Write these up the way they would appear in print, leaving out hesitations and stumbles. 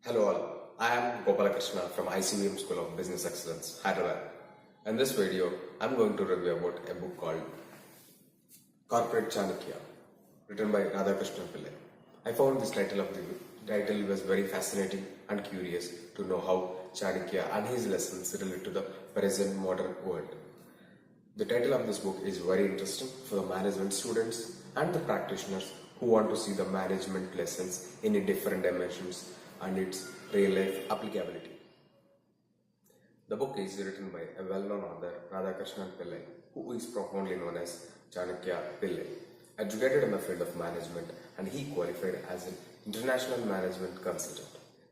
Hello all, I am Gopalakrishna from ICBM School of Business Excellence, Hyderabad. In this video, I am going to review about a book called Corporate Chanakya, written by Radhakrishnan Pillai. I found this title was very fascinating and curious to know how Chanakya and his lessons relate to the present modern world. The title of this book is very interesting for the management students and the practitioners who want to see the management lessons in different dimensions and its real life applicability. The book is written by a well-known author, Radhakrishnan Pillai, who is profoundly known as Chanakya Pillai. Educated in the field of management, and he qualified as an international management consultant.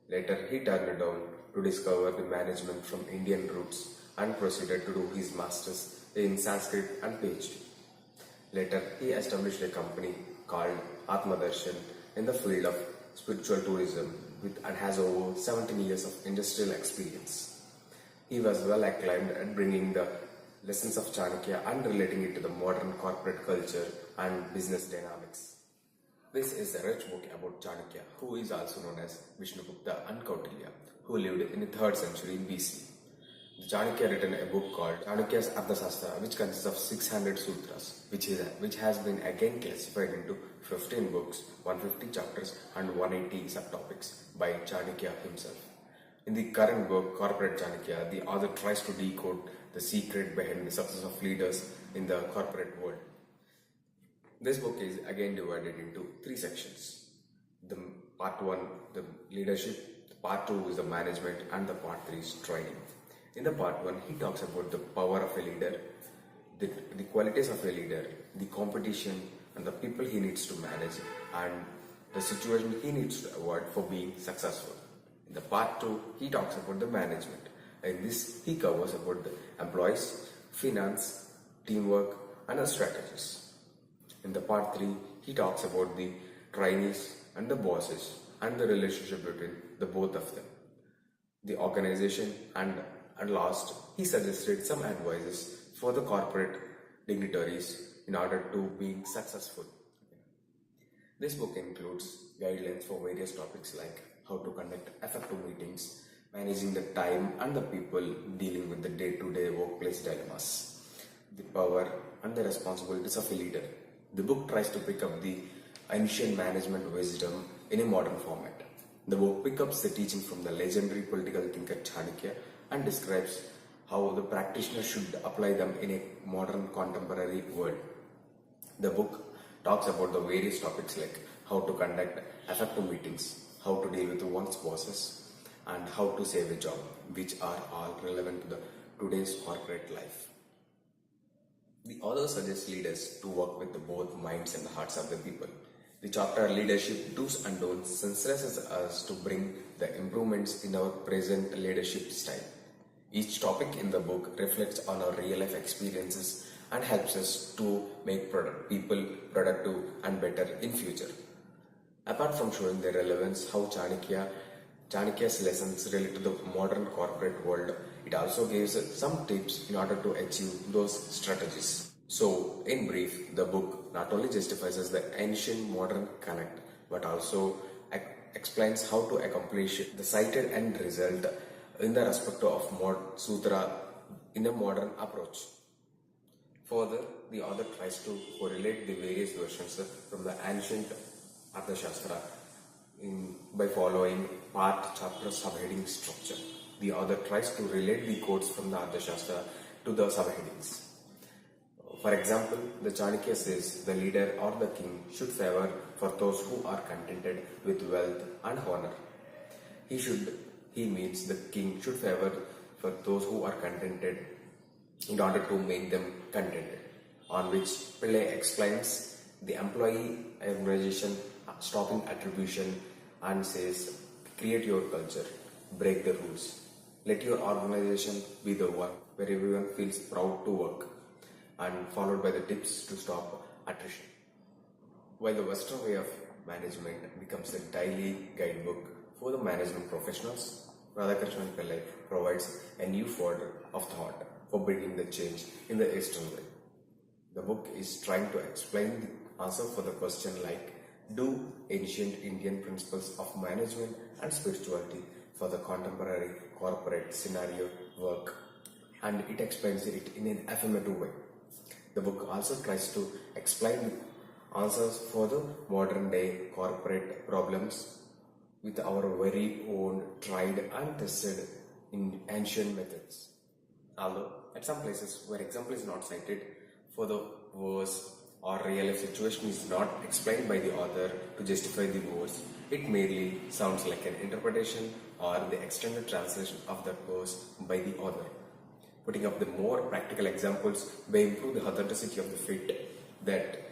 Later, he turned down to discover the management from Indian roots and proceeded to do his masters in Sanskrit and PhD. Later, he established a company called Atmadarshan in the field of spiritual tourism and has over 17 years of industrial experience. He was well acclaimed at bringing the lessons of Chanakya and relating it to the modern corporate culture and business dynamics. This is a rich book about Chanakya, who is also known as Vishnugupta and Kautilya, who lived in the 3rd century BC. Chanakya written a book called Chanakya's Arthashastra, which consists of 600 sutras, which has been again classified into 15 books, 150 chapters and 180 subtopics by Chanakya himself. In the current book, Corporate Chanakya, the author tries to decode the secret behind the success of leaders in the corporate world. This book is again divided into 3 sections. The part 1, the leadership, the part 2 is the management, and the part 3 is training. In the part 1, he talks about the power of a leader, the qualities of a leader, the competition and the people he needs to manage, and the situation he needs to avoid for being successful. In the part 2, he talks about the management. In this, he covers about the employees, finance, teamwork and the strategies. In the part 3, he talks about the trainees and the bosses and the relationship between the both of them, the organization, and last, he suggested some advices for the corporate dignitaries in order to be successful. This book includes guidelines for various topics like how to conduct effective meetings, managing the time and the people, dealing with the day-to-day workplace dilemmas, the power and the responsibilities of a leader. The book tries to pick up the ancient management wisdom in a modern format. The book picks up the teaching from the legendary political thinker Chanakya and describes how the practitioner should apply them in a modern contemporary world. The book talks about the various topics like how to conduct effective meetings, how to deal with one's bosses, and how to save a job, which are all relevant to the today's corporate life. The author suggests leaders to work with both minds and the hearts of the people. The chapter Leadership Do's and Don'ts sensibilizes us to bring the improvements in our present leadership style. Each topic in the book reflects on our real life experiences and helps us to make people productive and better in future. Apart from showing the relevance how Chanakya's lessons relate to the modern corporate world, it also gives some tips in order to achieve those strategies. So, in brief, the book not only justifies the ancient modern connect, but also explains how to accomplish the cited end result in the respect of sutra in a modern approach. Further, the author tries to correlate the various versions from the ancient Arthashastra by following part, chapter, subheading structure. The author tries to relate the quotes from the Arthashastra to the subheadings. For example, the Chanakya says the leader or the king should favor for those who are contented with wealth and honor. He means the king should favor for those who are contented in order to make them contented. On which Pillai explains the employee organization stopping attribution and says, create your culture, break the rules. Let your organization be the one where everyone feels proud to work, and followed by the tips to stop attrition. While the Western way of management becomes a daily guidebook for the management professionals, Radhakrishnan Pillai provides a new fodder of thought for bringing the change in the Eastern way. The book is trying to explain the answer for the question like do ancient Indian principles of management and spirituality for the contemporary corporate scenario work, and it explains it in an affirmative way. The book also tries to explain the answers for the modern day corporate problems with our very own tried and tested in ancient methods. Although at some places where example is not cited for the verse or real life situation is not explained by the author to justify the verse, it merely sounds like an interpretation or the extended translation of that verse by the author. Putting up the more practical examples may improve the authenticity of the fit that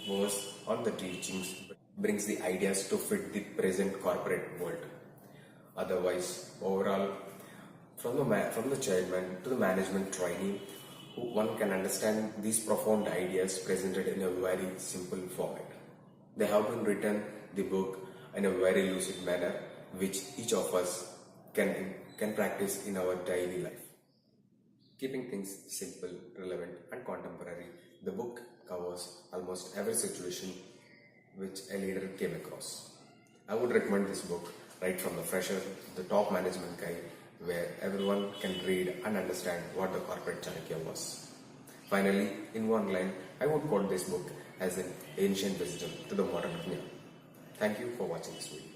verse on the teachings brings the ideas to fit the present corporate world. Otherwise, overall, from the chairman to the management trainee, one can understand these profound ideas presented in a very simple format. They have been written the book in a very lucid manner, which each of us can practice in our daily life. Keeping things simple, relevant, and contemporary, the book covers almost every situation which a leader came across. I would recommend this book right from the fresher to the top management guy, where everyone can read and understand what the corporate Chanakya was. Finally, in one line, I would quote this book as an ancient wisdom to the modern Jnana. Thank you for watching this video.